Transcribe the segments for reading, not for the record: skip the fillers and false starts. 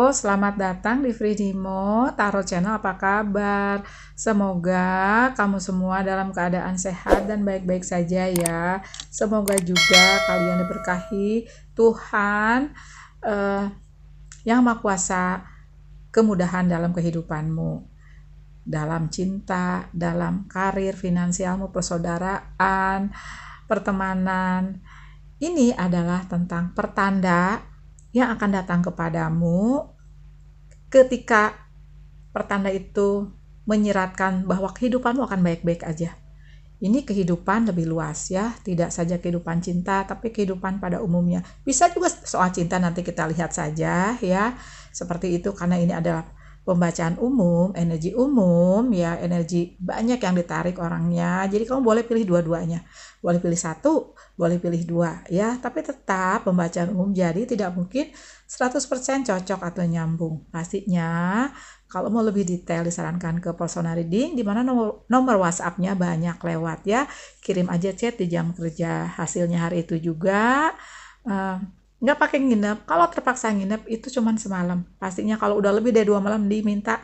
selamat datang di Fridimo Tarot Channel. Apa kabar? Semoga kamu semua dalam keadaan sehat dan baik-baik saja ya. Semoga juga kalian diberkahi Tuhan Yang Maha Kuasa, kemudahan dalam kehidupanmu, dalam cinta, dalam karir, finansialmu, persaudaraan, pertemanan. Ini adalah tentang pertanda yang akan datang kepadamu ketika pertanda itu menyiratkan bahwa kehidupanmu akan baik-baik aja. Ini kehidupan lebih luas ya, tidak saja kehidupan cinta, tapi kehidupan pada umumnya. Bisa juga soal cinta, nanti kita lihat saja ya. Seperti itu, karena ini adalah pembacaan umum, ya, energi banyak yang ditarik orangnya. Jadi kamu boleh pilih dua-duanya. Boleh pilih satu, boleh pilih dua ya, tapi tetap pembacaan umum, jadi tidak mungkin 100% cocok atau nyambung. Pastinya kalau mau lebih detail disarankan ke personal reading, di mana nomor WhatsApp-nya banyak lewat ya. Kirim aja chat di jam kerja, hasilnya hari itu juga. Nggak pakai nginep. Kalau terpaksa nginep itu cuman semalam. Pastinya kalau udah lebih dari 2 malam diminta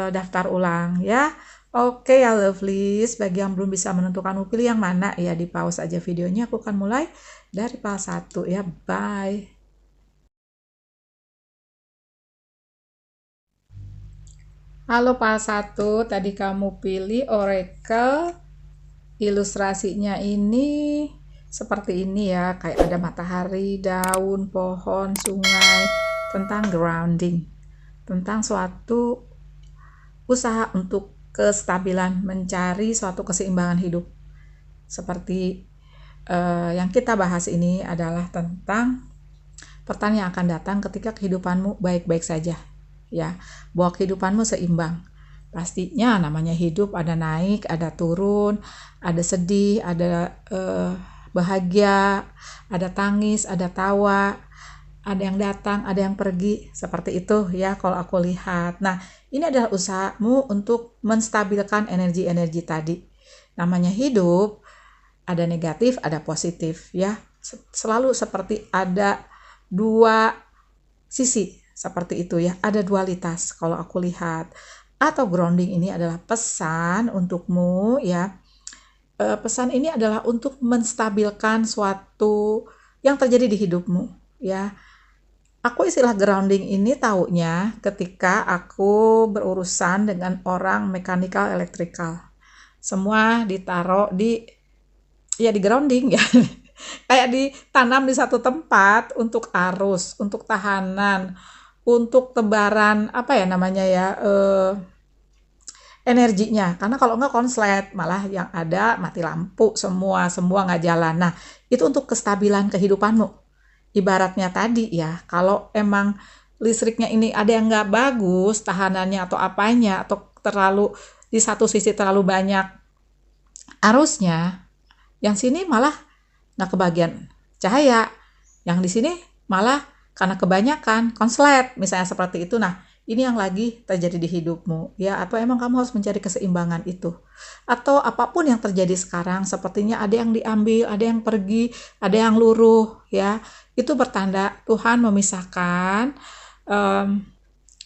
daftar ulang ya. Oke ya lovelies, bagi yang belum bisa menentukan mau pilih yang mana ya, di pause aja videonya. Aku akan mulai dari pal 1 ya. Bye. Halo pal 1, tadi kamu pilih Oracle. Ilustrasinya ini seperti ini ya, kayak ada matahari, daun, pohon, sungai, tentang grounding, tentang suatu usaha untuk kestabilan, mencari suatu keseimbangan hidup. Seperti yang kita bahas ini adalah tentang pertanyaan yang akan datang ketika kehidupanmu baik-baik saja ya, bahwa kehidupanmu seimbang. Pastinya namanya hidup, ada naik, ada turun, ada sedih, ada bahagia, ada tangis, ada tawa, ada yang datang, ada yang pergi, seperti itu ya kalau aku lihat. Nah, ini adalah usahamu untuk menstabilkan energi-energi tadi. Namanya hidup, ada negatif, ada positif ya. Selalu seperti ada dua sisi, seperti itu ya, ada dualitas kalau aku lihat. Atau grounding ini adalah pesan untukmu ya. Pesan ini adalah untuk menstabilkan suatu yang terjadi di hidupmu ya. Aku istilah grounding ini taunya ketika aku berurusan dengan orang mechanical electrical. Semua ditaruh di grounding ya. Kayak ditanam di satu tempat untuk arus, untuk tahanan, untuk tebaran apa ya namanya ya, energinya. Karena kalau nggak konslet, malah yang ada mati lampu semua nggak jalan. Nah, itu untuk kestabilan kehidupanmu. Ibaratnya tadi ya, kalau emang listriknya ini ada yang nggak bagus, tahanannya atau apanya, atau terlalu di satu sisi terlalu banyak arusnya, yang sini malah nggak kebagian cahaya, yang di sini malah karena kebanyakan konslet, misalnya seperti itu. Nah, ini yang lagi terjadi di hidupmu ya, atau emang kamu harus mencari keseimbangan itu, atau apapun yang terjadi sekarang, sepertinya ada yang diambil, ada yang pergi, ada yang luruh ya. Itu bertanda Tuhan memisahkan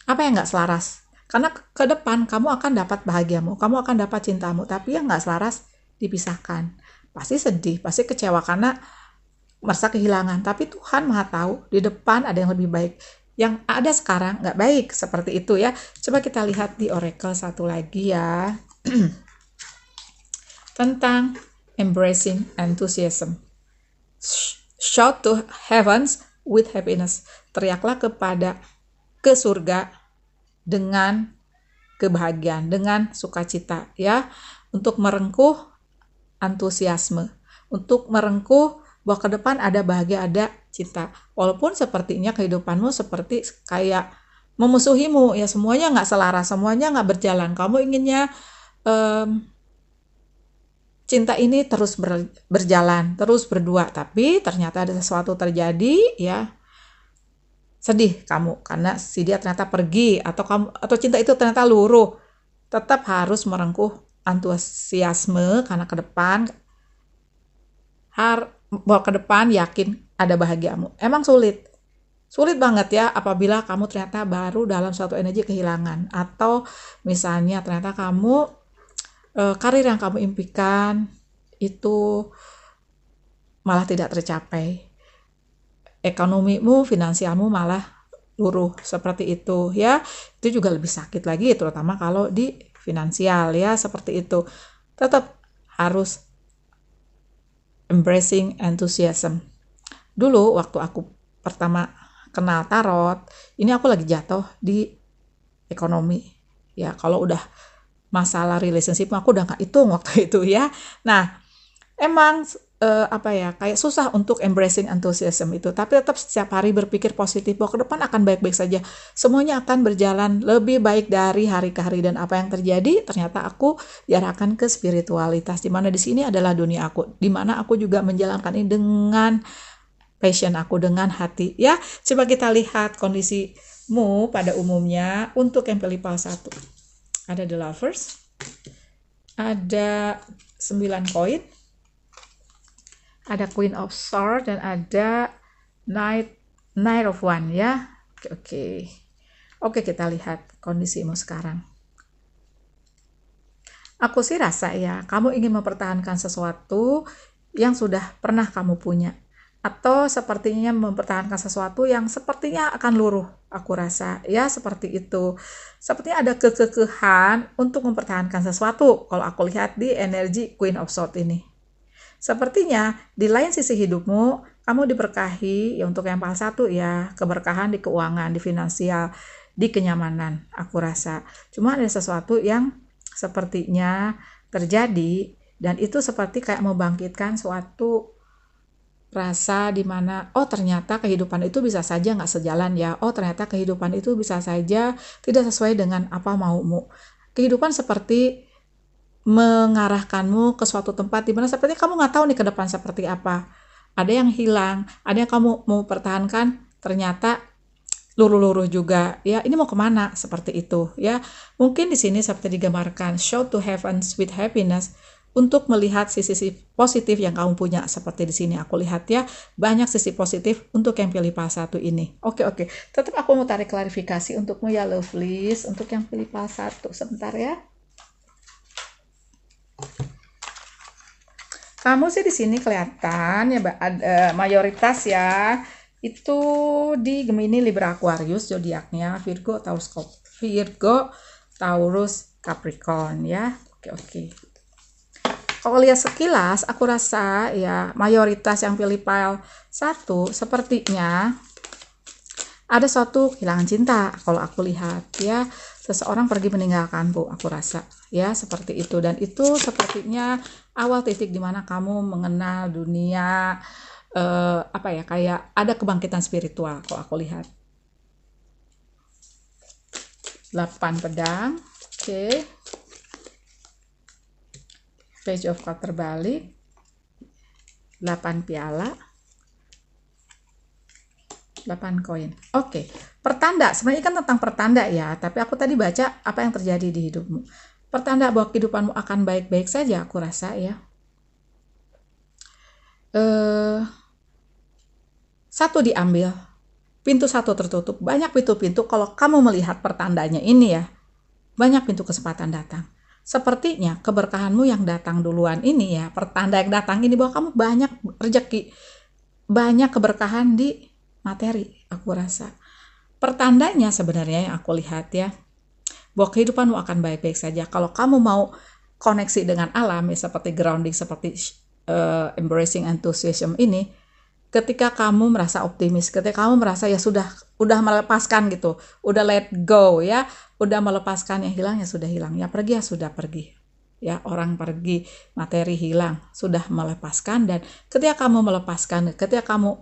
apa yang nggak selaras, karena ke depan kamu akan dapat bahagiamu, kamu akan dapat cintamu, tapi yang nggak selaras dipisahkan. Pasti sedih, pasti kecewa karena merasa kehilangan, tapi Tuhan Maha tahu di depan ada yang lebih baik. Yang ada sekarang nggak baik, seperti itu ya. Coba kita lihat di Oracle satu lagi ya. Tentang embracing enthusiasm. Shout to heavens with happiness. Teriaklah ke surga dengan kebahagiaan, dengan sukacita ya. Untuk merengkuh antusiasme, untuk merengkuh bahwa ke depan ada bahagia, ada cinta. Walaupun sepertinya kehidupanmu seperti kayak memusuhimu ya, semuanya nggak selaras, semuanya nggak berjalan. Kamu inginnya cinta ini terus berjalan, terus berdua, tapi ternyata ada sesuatu terjadi ya, sedih kamu karena si dia ternyata pergi, atau cinta itu ternyata luruh. Tetap harus merengkuh antusiasme karena ke depan bahwa ke depan yakin ada bahagiamu. Emang sulit, Sulit banget ya apabila kamu ternyata baru dalam suatu energi kehilangan, atau misalnya ternyata kamu karir yang kamu impikan itu malah tidak tercapai. Ekonomimu, finansialmu malah luruh seperti itu ya. Itu juga lebih sakit lagi, terutama kalau di finansial ya, seperti itu. Tetap harus embracing enthusiasm. Dulu waktu aku pertama kenal tarot, ini aku lagi jatuh di ekonomi. Ya, kalau udah masalah relationship aku udah nggak hitung waktu itu ya. Nah, emang apa ya, kayak susah untuk embracing enthusiasm itu, tapi tetap setiap hari berpikir positif bahwa ke depan akan baik-baik saja, semuanya akan berjalan lebih baik dari hari ke hari. Dan apa yang terjadi, ternyata aku diarahkan ke spiritualitas, di mana di sini adalah dunia aku, di mana aku juga menjalankan ini dengan passion aku, dengan hati ya. Coba kita lihat kondisimu pada umumnya. Untuk yang pilih pal 1 ada the lovers, ada 9 koin, ada Queen of Swords, dan ada Knight of One ya. Oke, kita lihat kondisimu sekarang. Aku sih rasa ya, kamu ingin mempertahankan sesuatu yang sudah pernah kamu punya, atau sepertinya mempertahankan sesuatu yang sepertinya akan luruh. Aku rasa ya seperti itu. Sepertinya ada kekekehan untuk mempertahankan sesuatu kalau aku lihat di energi Queen of Swords ini. Sepertinya di lain sisi hidupmu, kamu diberkahi ya, untuk yang pal 1 ya, keberkahan di keuangan, di finansial, di kenyamanan, aku rasa. Cuma ada sesuatu yang sepertinya terjadi, dan itu seperti kayak membangkitkan suatu rasa dimana, oh ternyata kehidupan itu bisa saja nggak sejalan ya, oh ternyata kehidupan itu bisa saja tidak sesuai dengan apa maumu. Kehidupan seperti mengarahkanmu ke suatu tempat di mana seperti kamu nggak tahu nih ke depan seperti apa. Ada yang hilang, ada yang kamu mau pertahankan, ternyata luruh-luruh juga. Ya, ini mau kemana? Seperti itu. Ya, mungkin di sini seperti digambarkan, show to heaven with happiness, untuk melihat sisi positif yang kamu punya. Seperti di sini aku lihat ya, banyak sisi positif untuk yang pilih pal 1 ini. Oke. Tetap aku mau tarik klarifikasi untukmu ya, lovelies. Untuk yang pilih pal 1, sebentar ya. Kamu sih di sini kelihatan ya, mayoritas ya itu di Gemini, Libra, Aquarius, zodiaknya Virgo, Taurus, Capricorn ya. Oke. Kalau lihat sekilas, aku rasa ya mayoritas yang pilih pile 1 sepertinya ada suatu kehilangan cinta. Kalau aku lihat ya, seseorang pergi meninggalkanmu, aku rasa ya seperti itu. Dan itu sepertinya awal titik dimana kamu mengenal dunia, apa ya, kayak ada kebangkitan spiritual kalau aku lihat. 8 pedang, oke. Page of Cups terbalik, 8 piala, 8 koin. Oke. Pertanda, sebenarnya kan tentang pertanda ya, tapi aku tadi baca apa yang terjadi di hidupmu. Pertanda bahwa kehidupanmu akan baik-baik saja, aku rasa ya. 1 diambil, pintu 1 tertutup. Banyak pintu-pintu kalau kamu melihat pertandanya ini ya. Banyak pintu kesempatan datang. Sepertinya keberkahanmu yang datang duluan ini ya, pertanda yang datang ini bahwa kamu banyak rezeki, banyak keberkahan di materi, aku rasa. Pertandanya sebenarnya yang aku lihat ya, bahwa kehidupanmu akan baik-baik saja. Kalau kamu mau koneksi dengan alam ya, seperti grounding, seperti embracing enthusiasm ini, ketika kamu merasa optimis, ketika kamu merasa ya udah melepaskan gitu, udah let go ya, udah melepaskan, yang hilang ya sudah hilang, ya pergi ya sudah pergi. Ya, orang pergi, materi hilang, sudah melepaskan. Dan ketika kamu melepaskan, ketika kamu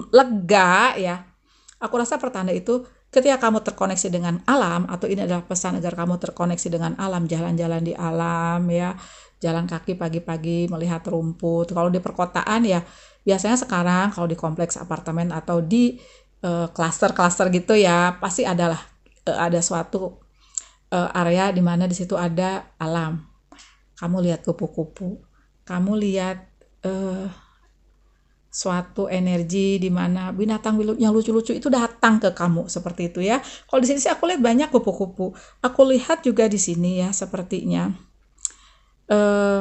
lega ya, aku rasa pertanda itu ketika kamu terkoneksi dengan alam, atau ini adalah pesan agar kamu terkoneksi dengan alam, jalan-jalan di alam ya, jalan kaki pagi-pagi melihat rumput. Kalau di perkotaan ya biasanya sekarang kalau di kompleks apartemen atau di klaster-klaster gitu ya, pasti ada suatu area di mana di situ ada alam. Kamu lihat kupu-kupu, kamu lihat suatu energi di mana binatang yang lucu-lucu itu datang ke kamu seperti itu ya. Kalau di sini sih aku lihat banyak kupu-kupu. Aku lihat juga di sini ya sepertinya eh,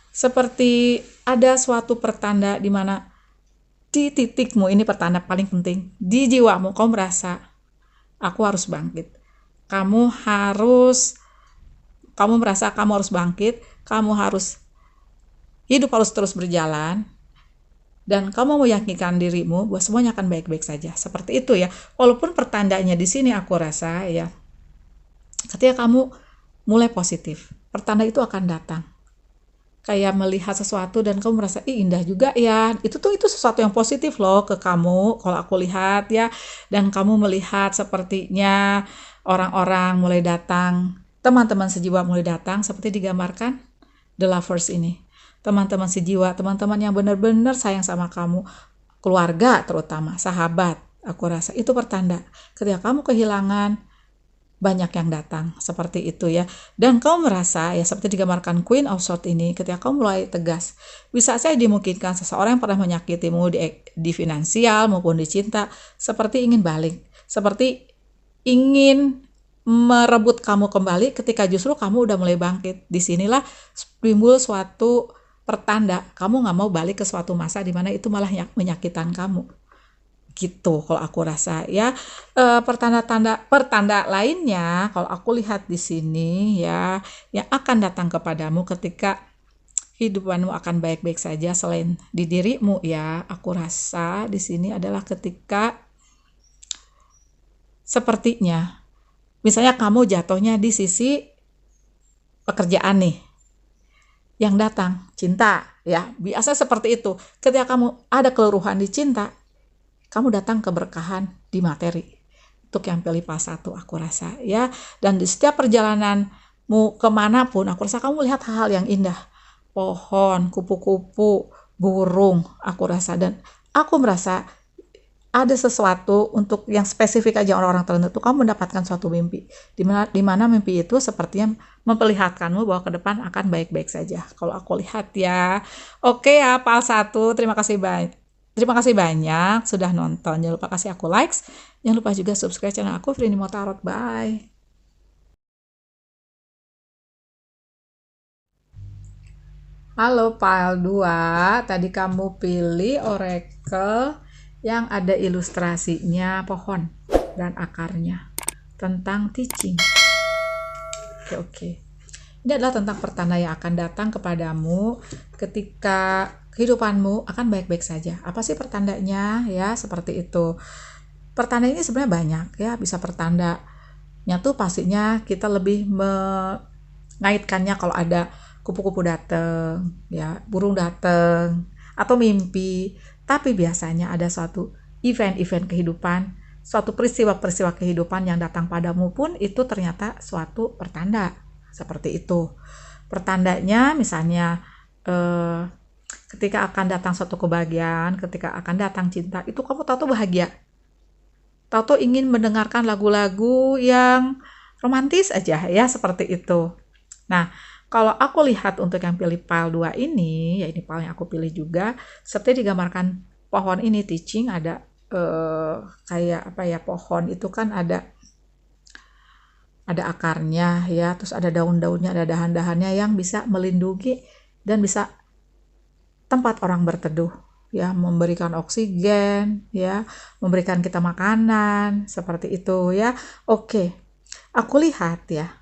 seperti ada suatu pertanda di mana di titikmu ini pertanda paling penting di jiwamu kamu merasa aku harus bangkit. Kamu merasa kamu harus bangkit, kamu harus hidup harus terus berjalan, dan kamu meyakinkan dirimu bahwa semuanya akan baik-baik saja. Seperti itu ya. Walaupun pertandanya di sini aku rasa ya, ketika kamu mulai positif, pertanda itu akan datang. Kayak melihat sesuatu dan kamu merasa, ih indah juga ya. Itu sesuatu yang positif loh ke kamu, kalau aku lihat ya. Dan kamu melihat sepertinya orang-orang mulai datang, teman-teman sejiwa mulai datang, seperti digambarkan The Lovers ini. Teman-teman sejiwa, teman-teman yang benar-benar sayang sama kamu, keluarga terutama, sahabat, aku rasa itu pertanda. Ketika kamu kehilangan, banyak yang datang, seperti itu ya. Dan kamu merasa, ya seperti digambarkan Queen of Swords ini, ketika kamu mulai tegas, bisa saja dimungkinkan seseorang yang pernah menyakitimu di finansial maupun di cinta, seperti ingin balik, seperti ingin merebut kamu kembali ketika justru kamu udah mulai bangkit. Disinilah timbul suatu pertanda kamu nggak mau balik ke suatu masa di mana itu malah menyakitkan kamu. Gitu kalau aku rasa ya. Pertanda lainnya kalau aku lihat di sini ya, yang akan datang kepadamu ketika hidupanmu akan baik-baik saja selain di dirimu ya, aku rasa di sini adalah ketika sepertinya misalnya kamu jatuhnya di sisi pekerjaan nih, yang datang cinta ya, biasa seperti itu. Ketika kamu ada keluruhan di cinta, kamu datang keberkahan di materi. Untuk yang pilih pas 1 aku rasa ya. Dan di setiap perjalananmu kemanapun, aku rasa kamu lihat hal-hal yang indah. Pohon, kupu-kupu, burung, aku rasa. Dan aku merasa ada sesuatu untuk yang spesifik aja orang-orang tertentu, kamu mendapatkan suatu mimpi. Di mana mimpi itu sepertinya memperlihatkanmu bahwa ke depan akan baik-baik saja. Kalau aku lihat ya. Oke ya, Pal 1, terima kasih banyak. Terima kasih banyak sudah nonton. Jangan lupa kasih aku likes. Jangan lupa juga subscribe channel aku, Frini Motarot. Bye. Halo Pile 2, tadi kamu pilih oracle yang ada ilustrasinya pohon dan akarnya tentang teaching. Oke. Ini adalah tentang pertanda yang akan datang kepadamu ketika kehidupanmu akan baik-baik saja. Apa sih pertandanya ya? Seperti itu. Pertanda ini sebenarnya banyak ya, bisa pertandanya tuh pastinya kita lebih mengaitkannya kalau ada kupu-kupu datang, ya, burung datang, atau mimpi. Tapi biasanya ada suatu event-event kehidupan, suatu peristiwa-peristiwa kehidupan yang datang padamu pun itu ternyata suatu pertanda. Seperti itu. Pertandanya misalnya ketika akan datang suatu kebahagiaan, ketika akan datang cinta, itu kamu tahu bahagia. Tahu ingin mendengarkan lagu-lagu yang romantis aja ya, seperti itu. Nah, kalau aku lihat untuk yang pilih pile 2 ini, ya ini pile yang aku pilih juga, seperti digambarkan pohon ini teaching, ada kayak apa ya, pohon itu kan ada akarnya ya, terus ada daun-daunnya, ada dahan-dahannya yang bisa melindungi dan bisa tempat orang berteduh ya, memberikan oksigen ya, memberikan kita makanan seperti itu ya. Oke. Aku lihat ya,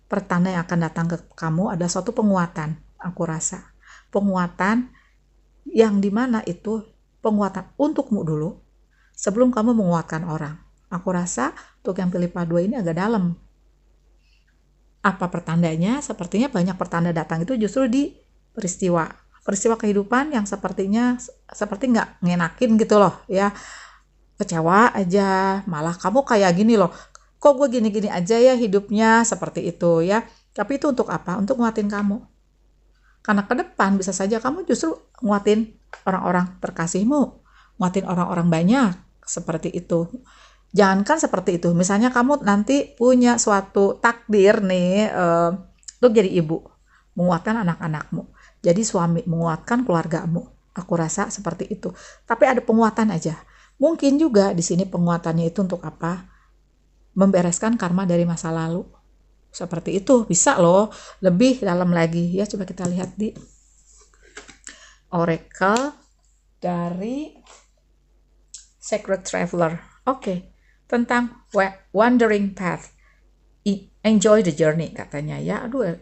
pertanda yang akan datang ke kamu ada suatu penguatan, aku rasa. Penguatan yang dimana itu penguatan untukmu dulu sebelum kamu menguatkan orang. Aku rasa untuk yang pilih pile 2 ini agak dalam. Apa pertandanya? Sepertinya banyak pertanda datang itu justru di peristiwa kehidupan yang sepertinya seperti nggak ngenakin gitu loh ya, kecewa aja, malah kamu kayak gini loh, kok gue gini-gini aja ya hidupnya, seperti itu ya. Tapi itu untuk apa? Untuk nguatin kamu, karena ke depan bisa saja kamu justru nguatin orang-orang terkasihmu, nguatin orang-orang banyak, seperti itu. Jangankan seperti itu, misalnya kamu nanti punya suatu takdir nih, untuk jadi ibu, menguatkan anak-anakmu, jadi suami, menguatkan keluargamu. Aku rasa seperti itu. Tapi ada penguatan aja. Mungkin juga di sini penguatannya itu untuk apa? Membereskan karma dari masa lalu. Seperti itu, bisa loh. Lebih dalam lagi. Ya, coba kita lihat di Oracle dari Sacred Traveler. Oke. Tentang Wandering Path. Enjoy the journey katanya ya. Aduh,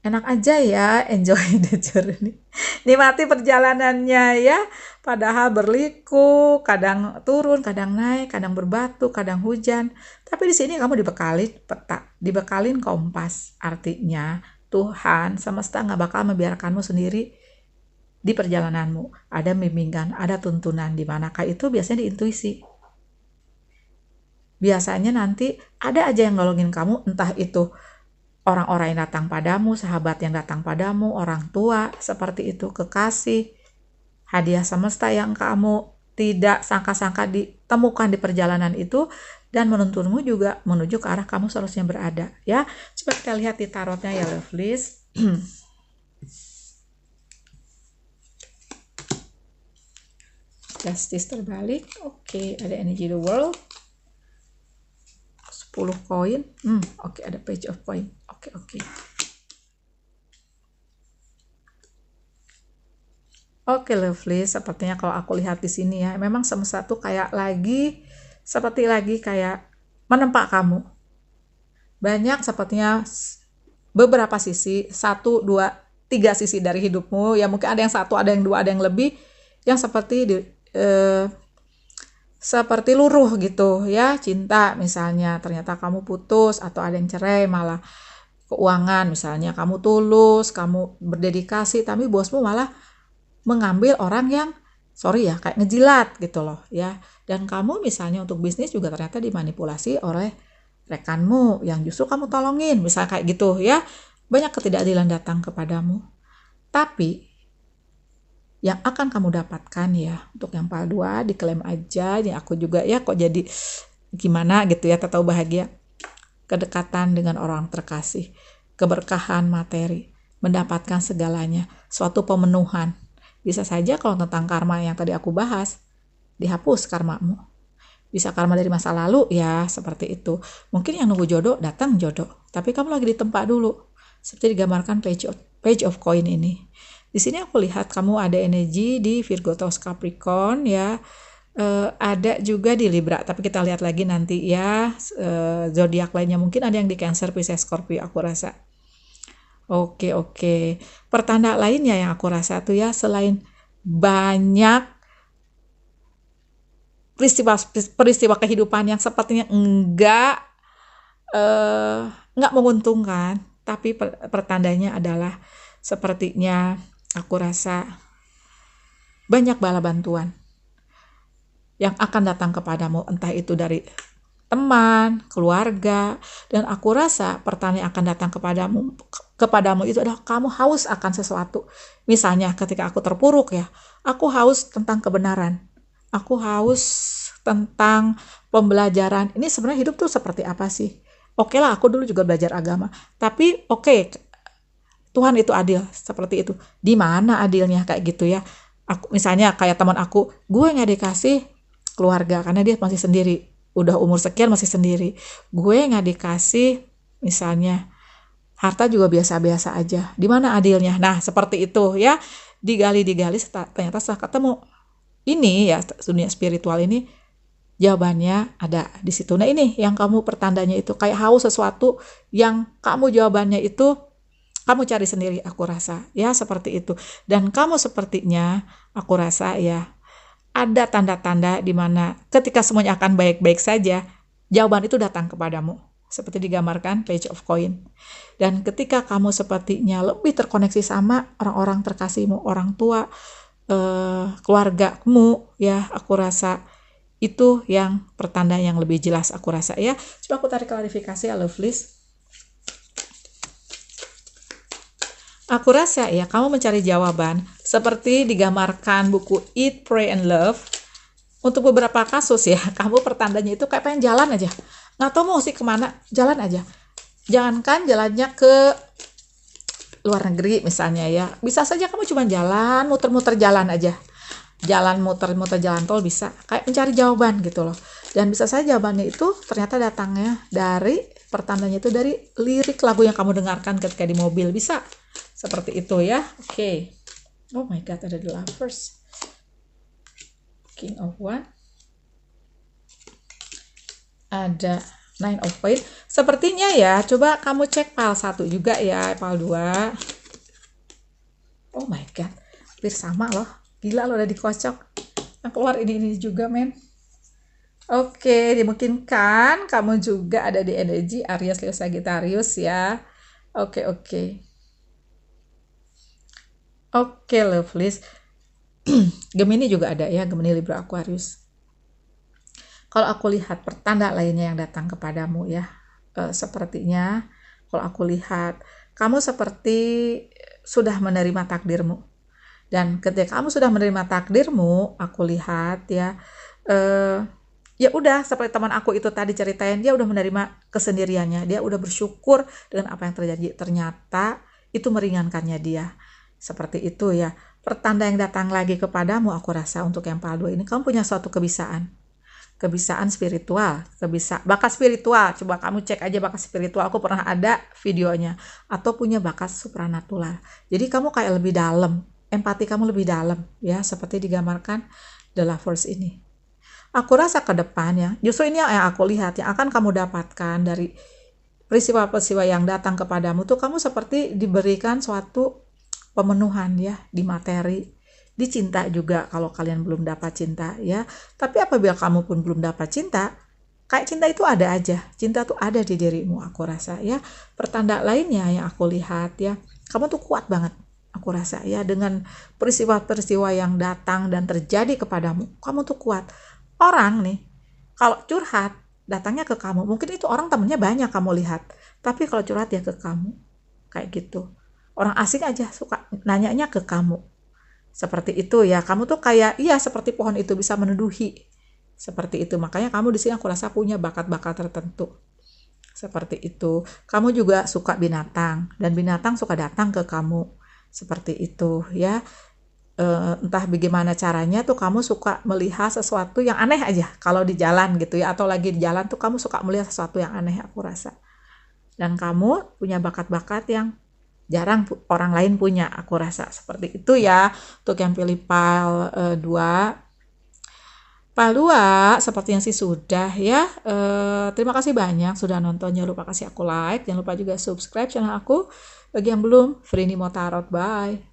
enak aja ya, enjoy the journey. Nikmati perjalanannya ya. Padahal berliku, kadang turun, kadang naik, kadang berbatu, kadang hujan. Tapi di sini kamu dibekalin peta, dibekalin kompas. Artinya Tuhan semesta nggak bakal membiarkanmu sendiri di perjalananmu. Ada bimbingan, ada tuntunan. Di manakah itu biasanya di intuisi. Biasanya nanti ada aja yang nolongin kamu, entah itu orang-orang yang datang padamu, sahabat yang datang padamu, orang tua, seperti itu, kekasih, hadiah semesta yang kamu tidak sangka-sangka ditemukan di perjalanan itu, dan menuntunmu juga menuju ke arah kamu seharusnya berada. Ya, coba kita lihat di tarotnya ya, lovelies. Justice terbalik. Oke, ada energy the world. 10 koin. Oke, ada page of coin. Oke. Oke, lovely. Sepertinya kalau aku lihat di sini ya, memang semesta tuh kayak seperti lagi kayak menempa kamu. Banyak sepertinya beberapa sisi, 1, 2, 3 sisi dari hidupmu. Ya mungkin ada yang 1, ada yang 2, ada yang lebih, yang seperti luruh gitu ya, cinta misalnya ternyata kamu putus, atau ada yang cerai, malah keuangan misalnya kamu tulus, kamu berdedikasi, tapi bosmu malah mengambil orang yang kayak ngejilat gitu loh ya. Dan kamu misalnya untuk bisnis juga ternyata dimanipulasi oleh rekanmu yang justru kamu tolongin, misalnya kayak gitu ya. Banyak ketidakadilan datang kepadamu. Tapi yang akan kamu dapatkan ya, untuk yang PAL 2 diklaim aja, ya aku juga ya kok jadi gimana gitu ya, tahu bahagia, kedekatan dengan orang terkasih, keberkahan materi, mendapatkan segalanya, suatu pemenuhan. Bisa saja kalau tentang karma yang tadi aku bahas, dihapus karmamu. Bisa karma dari masa lalu ya, seperti itu. Mungkin yang nunggu jodoh, datang jodoh, tapi kamu lagi ditempa dulu. Seperti digambarkan page of coin ini. Di sini aku lihat kamu ada energi di Virgo Taurus Capricorn ya. Ada juga di Libra, tapi kita lihat lagi nanti ya. Zodiak lainnya mungkin ada yang di Cancer, Pisces, Scorpio aku rasa. Oke. Pertanda lainnya yang aku rasa tuh ya, selain banyak peristiwa kehidupan yang sepertinya enggak menguntungkan, tapi pertandanya adalah sepertinya aku rasa banyak bala bantuan yang akan datang kepadamu, entah itu dari teman, keluarga, dan aku rasa pertanyaan akan datang kepadamu itu adalah kamu haus akan sesuatu. Misalnya ketika aku terpuruk ya, aku haus tentang kebenaran, aku haus tentang pembelajaran. Ini sebenarnya hidup tuh seperti apa sih? Oke lah, aku dulu juga belajar agama, tapi Tuhan itu adil, seperti itu. Di mana adilnya kayak gitu ya? Aku misalnya kayak teman aku, gue nggak dikasih keluarga karena dia masih sendiri, udah umur sekian masih sendiri. Gue nggak dikasih misalnya harta juga biasa-biasa aja. Di mana adilnya? Nah, seperti itu ya. Digali ternyata setelah ketemu ini ya, dunia spiritual ini, jawabannya ada di situ. Nah, ini yang kamu pertandanya itu kayak haus sesuatu yang kamu jawabannya itu kamu cari sendiri, aku rasa ya, seperti itu. Dan kamu sepertinya aku rasa ya ada tanda-tanda di mana ketika semuanya akan baik-baik saja, jawaban itu datang kepadamu seperti digambarkan page of coin. Dan ketika kamu sepertinya lebih terkoneksi sama orang-orang terkasihmu, orang tua, keluargamu ya, aku rasa itu yang pertanda yang lebih jelas, aku rasa ya. Coba aku tarik klarifikasi ya, lovelies. Aku rasa ya kamu mencari jawaban seperti digambarkan buku Eat, Pray, and Love. Untuk beberapa kasus ya, kamu pertandanya itu kayak pengen jalan aja, nggak tahu mau sih kemana, jalan aja. Jangankan jalannya ke luar negeri misalnya ya, bisa saja kamu cuma jalan, muter-muter jalan aja. jalan muter-muter jalan tol bisa. Kayak mencari jawaban gitu loh. Dan bisa saja jawabannya itu ternyata datangnya dari pertandanya itu dari lirik lagu yang kamu dengarkan ketika di mobil. Bisa seperti itu ya. Oke. Oh my god, ada The Lovers. King of One. Ada Nine of Pain. Sepertinya ya, coba kamu cek pile 1 juga ya, pile 2. Oh my god, hampir sama loh. Gila lo udah dikocok. Yang keluar ini juga men. Oke, dimungkinkan kamu juga ada di energi Aries, Leo, Sagittarius ya. Oke. Oke, lovelies. Gemini juga ada ya, Gemini, Libra, Aquarius. Kalau aku lihat pertanda lainnya yang datang kepadamu ya, sepertinya kalau aku lihat kamu seperti sudah menerima takdirmu. Dan ketika kamu sudah menerima takdirmu, aku lihat ya, ya udah seperti teman aku itu tadi ceritain, dia udah menerima kesendiriannya, dia udah bersyukur dengan apa yang terjadi, ternyata itu meringankannya dia. Seperti itu ya. Pertanda yang datang lagi kepadamu, aku rasa untuk yang pile 2 ini, kamu punya suatu kebisaan spiritual, bakat spiritual. Coba kamu cek aja bakat spiritual, aku pernah ada videonya. Atau punya bakat supranatural. Jadi kamu kayak lebih dalam, empati kamu lebih dalam ya, seperti digambarkan The Lovers ini. Aku rasa ke depan ya, justru ini yang aku lihat yang akan kamu dapatkan dari peristiwa-peristiwa yang datang kepadamu tuh, kamu seperti diberikan suatu pemenuhan ya di materi, di cinta juga kalau kalian belum dapat cinta ya. Tapi apabila kamu pun belum dapat cinta, kayak cinta itu ada aja, cinta tuh ada di dirimu aku rasa ya. Pertanda lainnya yang aku lihat ya, kamu tuh kuat banget aku rasa ya, dengan peristiwa-peristiwa yang datang dan terjadi kepadamu, kamu tuh kuat. Orang nih kalau curhat datangnya ke kamu, mungkin itu orang temennya banyak kamu lihat, tapi kalau curhat ya ke kamu kayak gitu. Orang asing aja suka nanyanya ke kamu. Seperti itu ya, kamu tuh kayak iya seperti pohon itu bisa meneduhi. Seperti itu. Makanya kamu di sini aku rasa punya bakat-bakat tertentu. Seperti itu. Kamu juga suka binatang dan binatang suka datang ke kamu. Seperti itu ya. Entah bagaimana caranya tuh kamu suka melihat sesuatu yang aneh aja kalau di jalan gitu ya, atau lagi di jalan tuh kamu suka melihat sesuatu yang aneh aku rasa. Dan kamu punya bakat-bakat yang jarang orang lain punya aku rasa, seperti itu ya untuk yang pilih pile 2. Pile 2 sepertinya sih sudah ya. Terima kasih banyak sudah nonton, jangan lupa kasih aku like, jangan lupa juga subscribe channel aku. Bagi yang belum, Frini Motarot, bye.